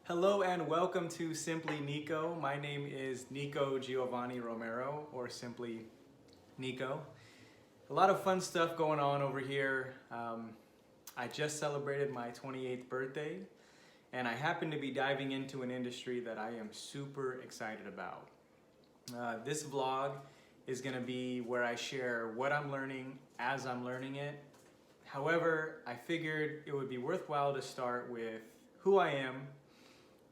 Hello and welcome to Simply Nico. My name is Nico Giovanni Romero, or simply Nico. A lot of fun stuff going on over here. I just celebrated my 28th birthday, and I happen to be diving into an industry that I am super excited about. This vlog is going to be where I share what I'm learning as I'm learning it. However, I figured it would be worthwhile to start with who I am,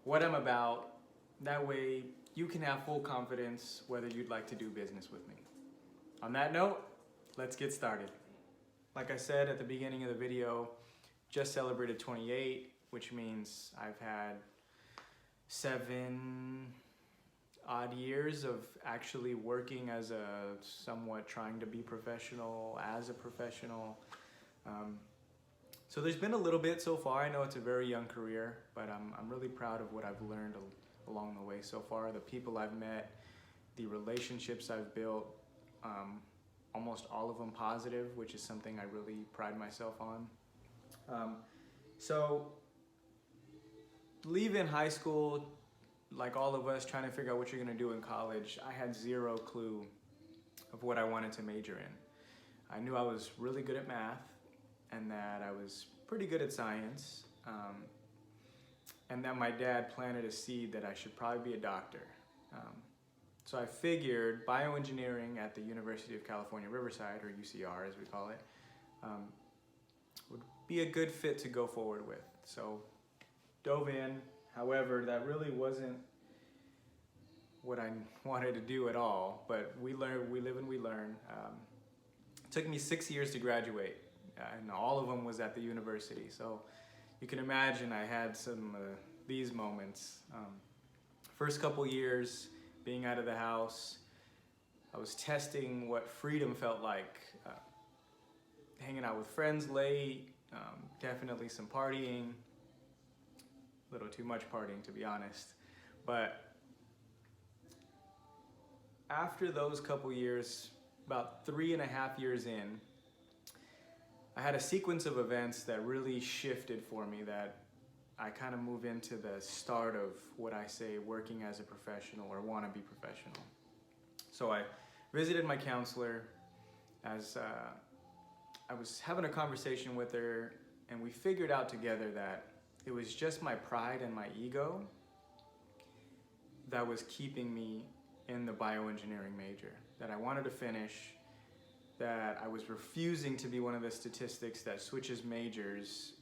what I'm about. That way you can have full confidence whether you'd like to do business with me. On that note, let's get started. Like I said at the beginning of the video, just celebrated 28, which means I've had 7 odd years of actually working as a somewhat trying to be professional, as a professional. So there's been a little bit so far. I know it's a very young career, but I'm really proud of what I've learned along the way so far. The people I've met, the relationships I've built, almost all of them positive, which is something I really pride myself on. So leaving high school, like all of us trying to figure out what you're gonna do in college, I had zero clue of what I wanted to major in. I knew I was really good at math, and that I was pretty good at science, and that my dad planted a seed that I should probably be a doctor. So I figured bioengineering at the University of California, Riverside, or UCR as we call it, would be a good fit to go forward with. So dove in. However, that really wasn't what I wanted to do at all, but we live and we learn. It took me 6 years to graduate. And all of them was at the university. So you can imagine I had some these moments. First couple years being out of the house, I was testing what freedom felt like. Hanging out with friends late, definitely some partying, a little too much partying to be honest. But after those couple years, about 3.5 years in, I had a sequence of events that really shifted for me, that I kind of move into the start of what I say working as a professional or wannabe professional. So I visited my counselor as I was having a conversation with her, and we figured out together that it was just my pride and my ego that was keeping me in the bioengineering major, that I wanted to finish, that I was refusing to be one of the statistics that switches majors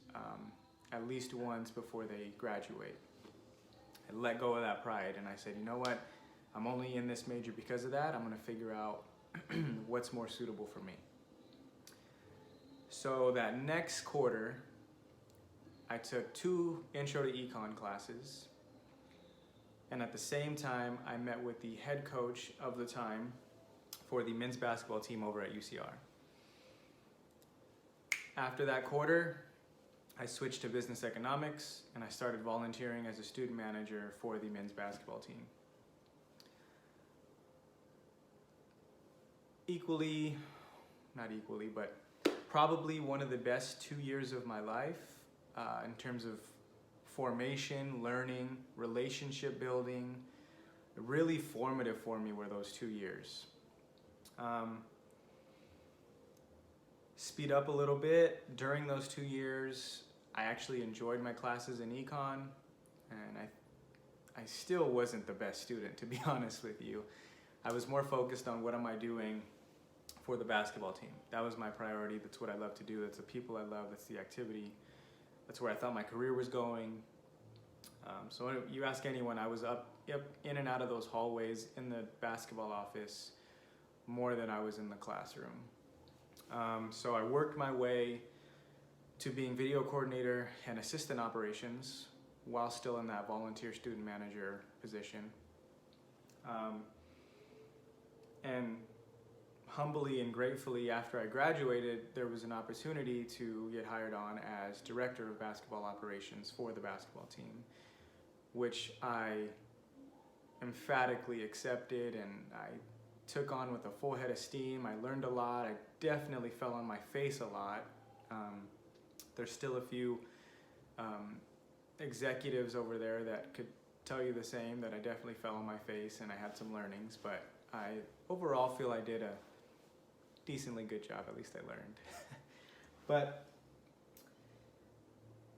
at least once before they graduate. I let go of that pride and I said, you know what? I'm only in this major because of that. I'm gonna figure out what's more suitable for me. So that next quarter, I took 2 intro to econ classes. And at the same time, I met with the head coach of the time for the men's basketball team over at UCR. After that quarter, I switched to business economics and I started volunteering as a student manager for the men's basketball team. Not equally, but probably one of the best 2 years of my life in terms of formation, learning, relationship building. Really formative for me were those 2 years. Speed up a little bit. During those 2 years, I actually enjoyed my classes in econ, and I still wasn't the best student, to be honest with you. I was more focused on what am I doing for the basketball team. That was my priority. That's what I love to do. That's the people I love. That's the activity. That's where I thought my career was going. So you ask anyone, I was up in and out of those hallways in the basketball office more than I was in the classroom. So I worked my way to being video coordinator and assistant operations while still in that volunteer student manager position. And humbly and gratefully, after I graduated, there was an opportunity to get hired on as director of basketball operations for the basketball team, which I emphatically accepted and I took on with a full head of steam. I learned a lot. I definitely fell on my face a lot. There's still a few executives over there that could tell you the same, that I definitely fell on my face and I had some learnings, but I overall feel I did a decently good job, at least I learned. But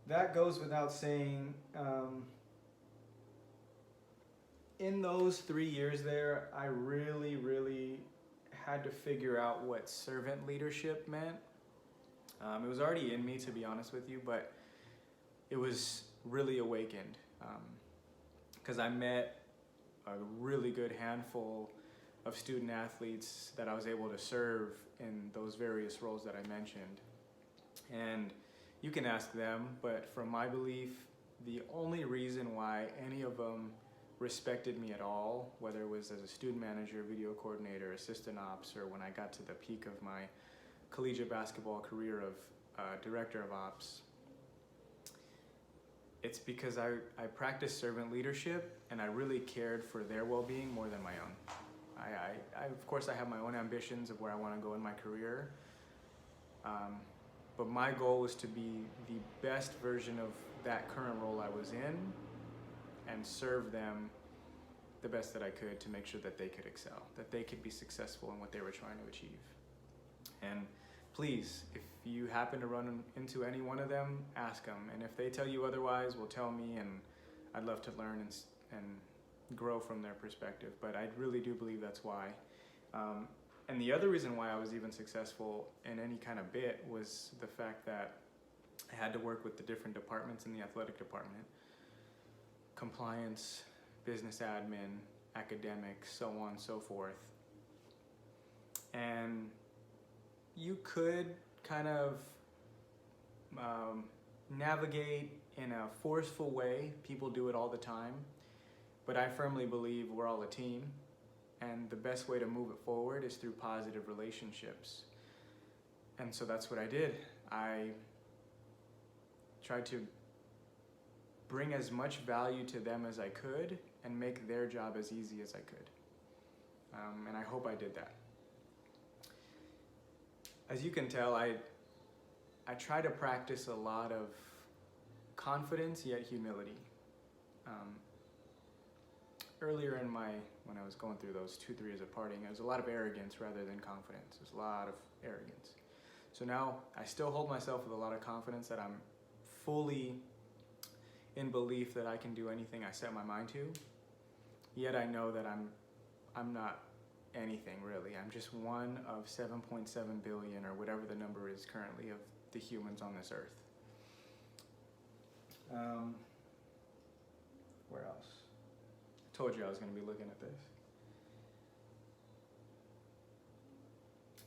that goes without saying. In those 3 years there, I really had to figure out what servant leadership meant. It was already in me, to be honest with you, but it was really awakened because I met a really good handful of student athletes that I was able to serve in those various roles that I mentioned. And you can ask them, but from my belief, the only reason why any of them respected me at all, whether it was as a student manager, video coordinator, assistant ops, or when I got to the peak of my collegiate basketball career of director of ops, it's because I practiced servant leadership and I really cared for their well-being more than my own. I of course I have my own ambitions of where I want to go in my career, but my goal was to be the best version of that current role I was in and serve them the best that I could to make sure that they could excel, that they could be successful in what they were trying to achieve. And please, if you happen to run into any one of them, ask them. And if they tell you otherwise, well, tell me, and I'd love to learn and grow from their perspective. But I really do believe that's why. And the other reason why I was even successful in any kind of bit was the fact that I had to work with the different departments in the athletic department. Compliance, business admin, academics, so on and so forth. And you could kind of navigate in a forceful way. People do it all the time. But I firmly believe we're all a team. And the best way to move it forward is through positive relationships. And so that's what I did. I tried to bring as much value to them as I could and make their job as easy as I could. And I hope I did that. As you can tell, I try to practice a lot of confidence yet humility. Earlier in when I was going through those 2-3 years of partying, there was a lot of arrogance rather than confidence. There's a lot of arrogance. So now I still hold myself with a lot of confidence that I'm fully in belief that I can do anything I set my mind to. Yet I know that I'm not anything really. I'm just one of 7.7 billion or whatever the number is currently of the humans on this earth. Where else? I told you I was going to be looking at this.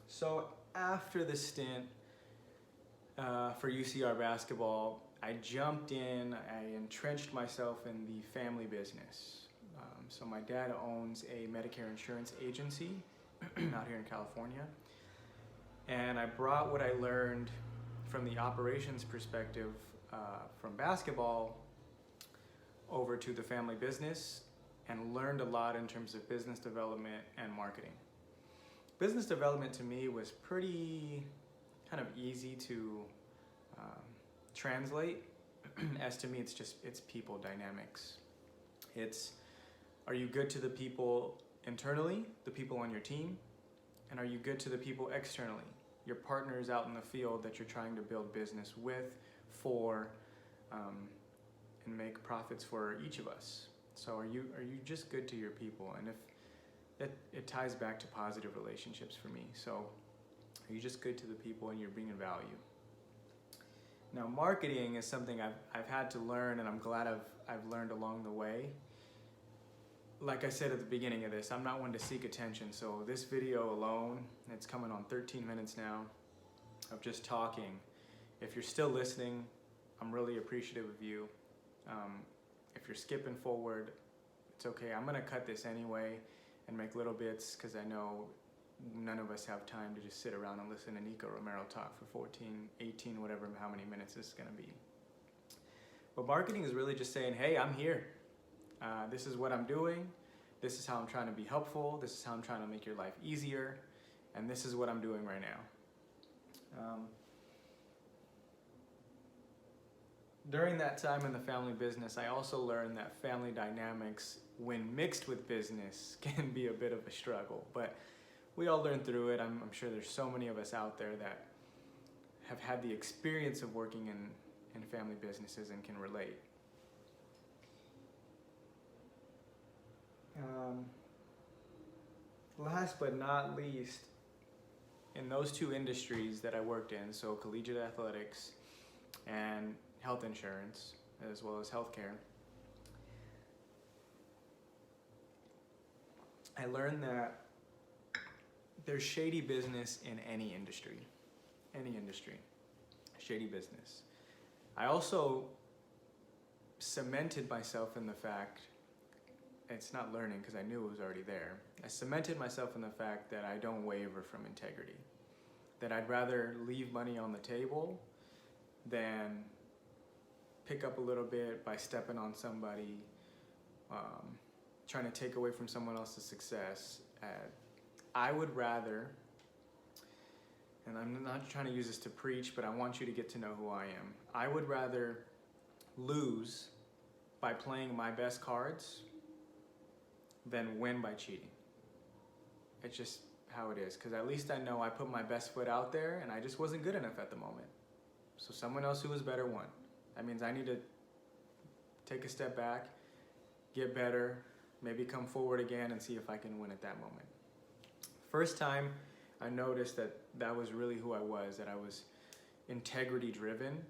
So after the stint for UCR basketball, I jumped in, I entrenched myself in the family business. So my dad owns a Medicare insurance agency out here in California. And I brought what I learned from the operations perspective from basketball over to the family business and learned a lot in terms of business development and marketing. Business development to me was pretty kind of easy to translate. As to me, it's people dynamics. Are you good to the people internally, the people on your team? And are you good to the people externally, your partners out in the field that you're trying to build business with, for, and make profits for each of us? So are you just good to your people? And if it ties back to positive relationships for me. So are you just good to the people and you're bringing value? Now, marketing is something I've had to learn, and I'm glad I've learned along the way. Like I said at the beginning of this, I'm not one to seek attention, so this video alone, it's coming on 13 minutes now of just talking. If you're still listening, I'm really appreciative of you. If you're skipping forward, it's okay. I'm gonna cut this anyway and make little bits because I know none of us have time to just sit around and listen to Nico Romero talk for 14, 18, whatever, how many minutes this is gonna be. But marketing is really just saying, hey, I'm here. This is what I'm doing. This is how I'm trying to be helpful. This is how I'm trying to make your life easier. And this is what I'm doing right now. during that time in the family business, I also learned that family dynamics, when mixed with business, can be a bit of a struggle. But we all learn through it. I'm sure there's so many of us out there that have had the experience of working in family businesses and can relate. Last but not least, in those two industries that I worked in, so collegiate athletics and health insurance, as well as healthcare, I learned that there's shady business in any industry, shady business. I also cemented myself in the fact, it's not learning because I knew it was already there, I cemented myself in the fact that I don't waver from integrity, that I'd rather leave money on the table than pick up a little bit by stepping on somebody, trying to take away from someone else's success. I would rather, and I'm not trying to use this to preach, but I want you to get to know who I am. I would rather lose by playing my best cards than win by cheating. It's just how it is, because at least I know I put my best foot out there and I just wasn't good enough at the moment. So someone else who was better won. That means I need to take a step back, get better, maybe come forward again and see if I can win at that moment. First time I noticed that that was really who I was, that I was integrity driven,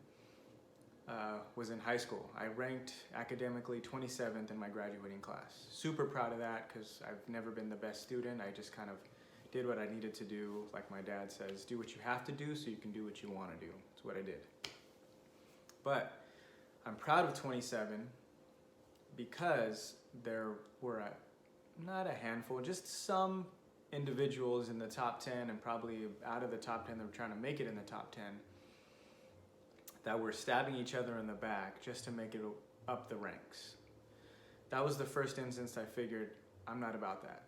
was in high school. I ranked academically 27th in my graduating class. Super proud of that because I've never been the best student. I just kind of did what I needed to do. Like my dad says, do what you have to do so you can do what you want to do. That's what I did. But I'm proud of 27 because there were not a handful, just some individuals in the top 10 and probably out of the top 10 that were trying to make it in the top 10 that were stabbing each other in the back just to make it up the ranks. That was the first instance I figured, I'm not about that.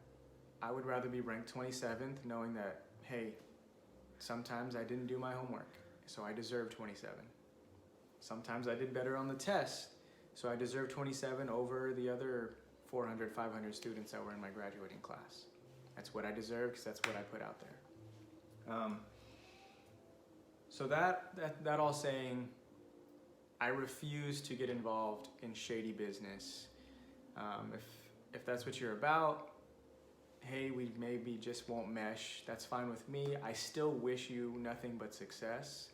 I would rather be ranked 27th knowing that, hey, sometimes I didn't do my homework, so I deserve 27. Sometimes I did better on the test, so I deserve 27 over the other 400, 500 students that were in my graduating class. That's what I deserve because that's what I put out there. So that all saying, I refuse to get involved in shady business. If that's what you're about, hey, we maybe just won't mesh. That's fine with me. I still wish you nothing but success.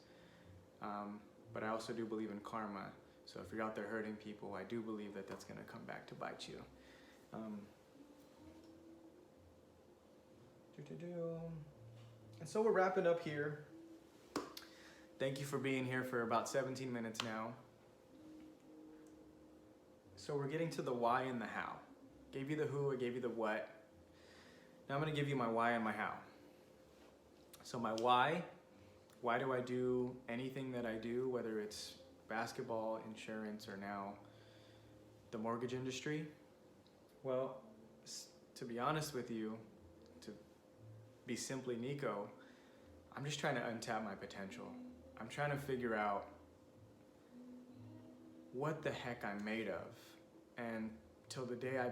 But I also do believe in karma. So if you're out there hurting people, I do believe that that's going to come back to bite you. And so we're wrapping up here. Thank you for being here for about 17 minutes now. So we're getting to the why and the how. Gave you the who, I gave you the what. Now I'm going to give you my why and my how. So my why do I do anything that I do, whether it's basketball, insurance, or now the mortgage industry? Well, to be honest with you, to be simply Nico, I'm just trying to untap my potential. I'm trying to figure out what the heck I'm made of. And till the day I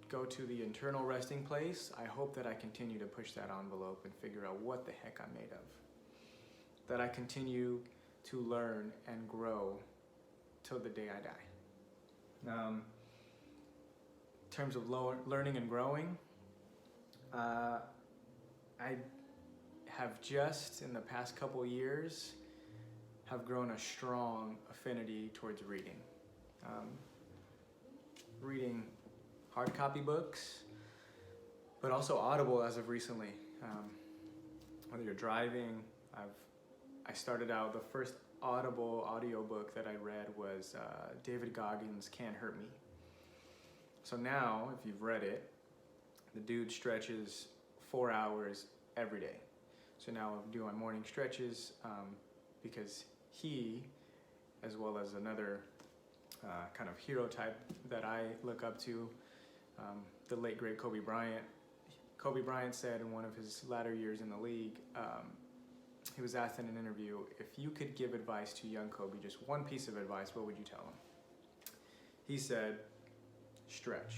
go to the internal resting place, I hope that I continue to push that envelope and figure out what the heck I'm made of. That I continue to learn and grow till the day I die. In terms of learning and growing, I have just in the past couple years have grown a strong affinity towards reading. Reading hard copy books, but also Audible as of recently. Whether you're driving, I started out, the first Audible audiobook that I read was David Goggins' Can't Hurt Me. So now, if you've read it, the dude stretches 4 hours every day. So now I do my morning stretches because he, as well as another kind of hero type that I look up to, the late great Kobe Bryant. Kobe Bryant said in one of his latter years in the league, he was asked in an interview, if you could give advice to young Kobe, just one piece of advice, what would you tell him? He said, stretch.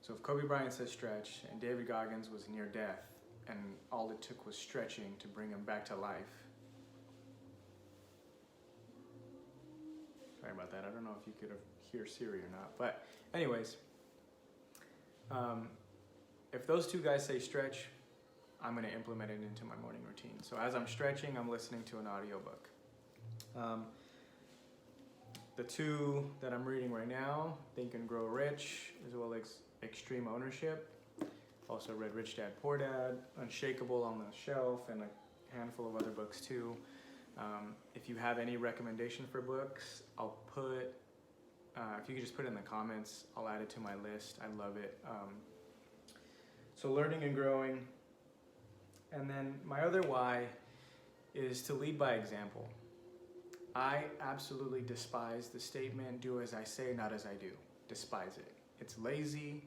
So if Kobe Bryant said stretch and David Goggins was near death and all it took was stretching to bring him back to life. Sorry about that. I don't know if you could hear Siri or not. But anyways, if those two guys say stretch, I'm going to implement it into my morning routine. So as I'm stretching, I'm listening to an audiobook. The two that I'm reading right now, Think and Grow Rich, as well as Extreme Ownership. Also read Rich Dad, Poor Dad, Unshakable on the Shelf, and a handful of other books too. If you have any recommendation for books, I'll put, if you could just put it in the comments, I'll add it to my list. I love it. So learning and growing. And then my other why is to lead by example. I absolutely despise the statement, do as I say, not as I do. Despise it. It's lazy.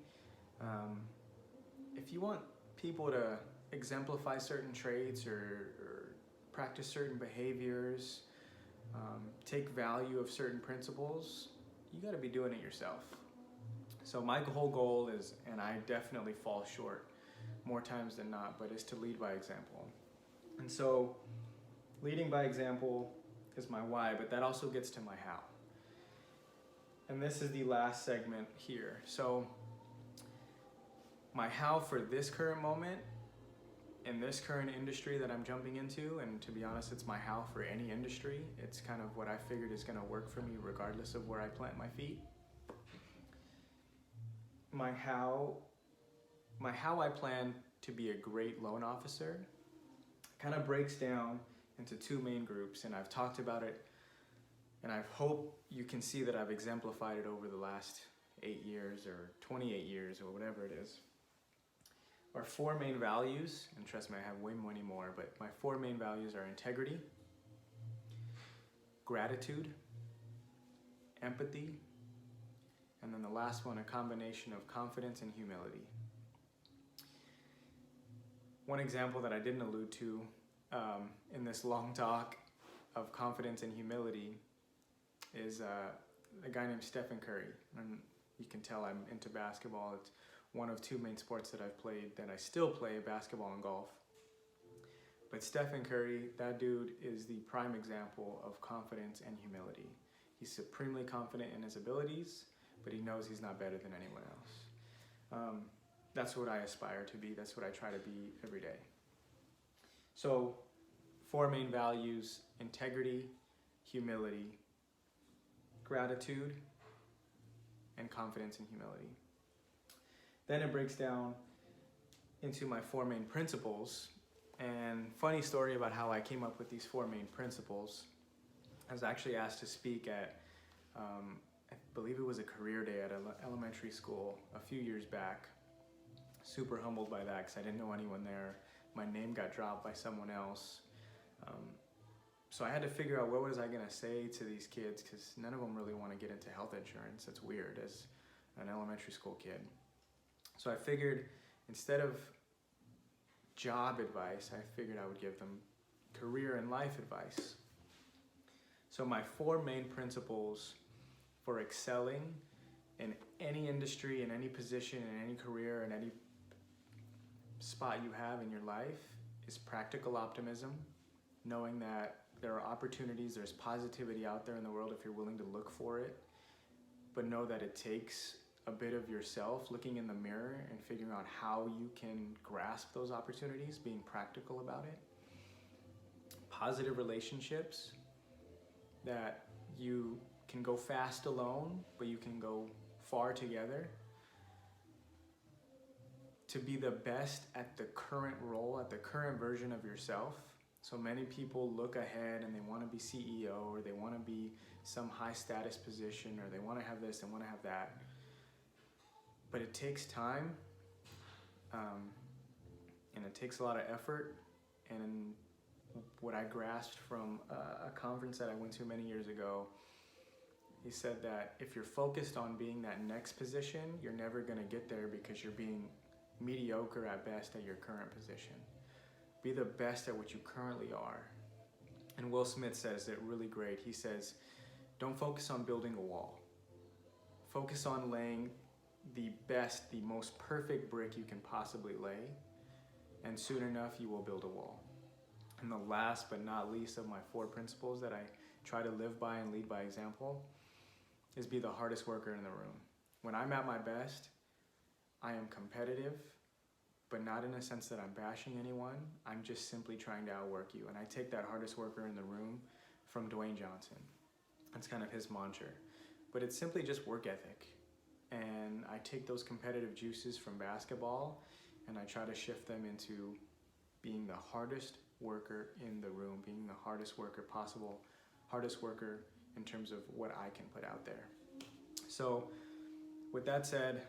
If you want people to exemplify certain traits or practice certain behaviors, take value of certain principles, you got to be doing it yourself. So my whole goal is, and I definitely fall short more times than not, but is to lead by example. And so leading by example is my why, but that also gets to my how. And this is the last segment here. So my how for this current moment in this current industry that I'm jumping into, and to be honest, it's my how for any industry. It's kind of what I figured is going to work for me regardless of where I plant my feet. My how I plan to be a great loan officer kind of breaks down into two main groups, and I've talked about it, and I hope you can see that I've exemplified it over the last 8 years or 28 years or whatever it is. Our four main values, and trust me, I have way many more, but my four main values are integrity, gratitude, empathy, and then the last one, a combination of confidence and humility. One example that I didn't allude to in this long talk of confidence and humility is a guy named Stephen Curry. And you can tell I'm into basketball. It's one of two main sports that I've played, that I still play, basketball and golf. But Stephen Curry, that dude is the prime example of confidence and humility. He's supremely confident in his abilities, but he knows he's not better than anyone else. That's what I aspire to be. That's what I try to be every day. So, four main values: integrity, humility, gratitude, and confidence and humility. Then it breaks down into my four main principles. And funny story about how I came up with these four main principles. I was actually asked to speak at, I believe it was a career day at an elementary school a few years back. Super humbled by that because I didn't know anyone there. My name got dropped by someone else. So I had to figure out what was I going to say to these kids, because none of them really want to get into health insurance. It's weird as an elementary school kid. So I figured instead of job advice, I figured I would give them career and life advice. So my four main principles for excelling in any industry, in any position, in any career, in any spot you have in your life is practical optimism, knowing that there are opportunities, there's positivity out there in the world if you're willing to look for it, but know that it takes a bit of yourself looking in the mirror and figuring out how you can grasp those opportunities, being practical about it. Positive relationships, that you can go fast alone, but you can go far together. To be the best at the current role, at the current version of yourself. So many people look ahead and they want to be CEO, or they want to be some high status position, or they want to have this, they want to have that. But it takes time, and it takes a lot of effort. And what I grasped from a conference that I went to many years ago, he said that if you're focused on being that next position, you're never going to get there because you're being mediocre at best at your current position. Be the best at what you currently are. And Will Smith says it really great. He says, don't focus on building a wall. Focus on laying the best, the most perfect brick you can possibly lay, and soon enough you will build a wall. And the last but not least of my 4 principles that I try to live by and lead by example is be the hardest worker in the room. When I'm at my best, I am competitive, but not in a sense that I'm bashing anyone. I'm just simply trying to outwork you. And I take that hardest worker in the room from Dwayne Johnson. That's kind of his mantra. But it's simply just work ethic. And I take those competitive juices from basketball and I try to shift them into being the hardest worker in the room, being the hardest worker possible, hardest worker in terms of what I can put out there. So with that said,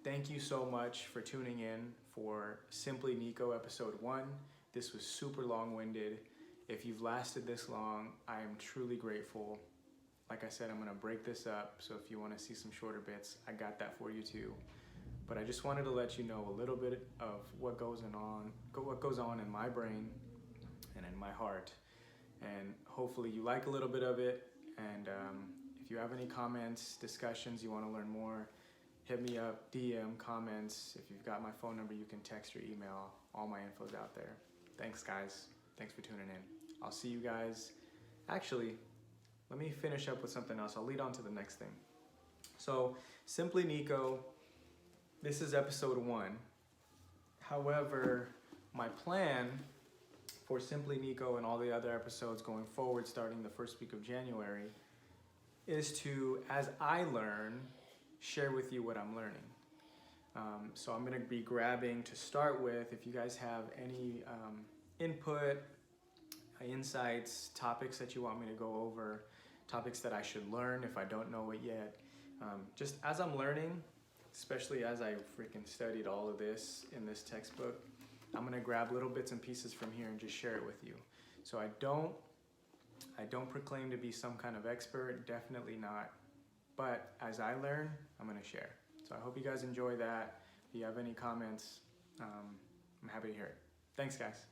thank you so much for tuning in for Simply Nico episode 1. This was super long-winded. If you've lasted this long, I am truly grateful. Like I said, I'm gonna break this up, so if you wanna see some shorter bits, I got that for you too. But I just wanted to let you know a little bit of what goes on in my brain and in my heart. And hopefully you like a little bit of it. And if you have any comments, discussions, you wanna learn more, hit me up, DM, comments. If you've got my phone number, you can text or email. All my info's out there. Thanks, guys. Thanks for tuning in. I'll see you guys. Actually, let me finish up with something else. I'll lead on to the next thing. So, Simply Nico, this is episode 1. However, my plan for Simply Nico and all the other episodes going forward, starting the first week of January, is to, as I learn, share with you what I'm learning. So I'm gonna be grabbing, to start with, if you guys have any input, insights, topics that you want me to go over, topics that I should learn if I don't know it yet. Just as I'm learning, especially as I freaking studied all of this in this textbook, I'm gonna grab little bits and pieces from here and just share it with you. So I don't proclaim to be some kind of expert, definitely not. But as I learn, I'm gonna share. So I hope you guys enjoy that. If you have any comments, I'm happy to hear it. Thanks, guys.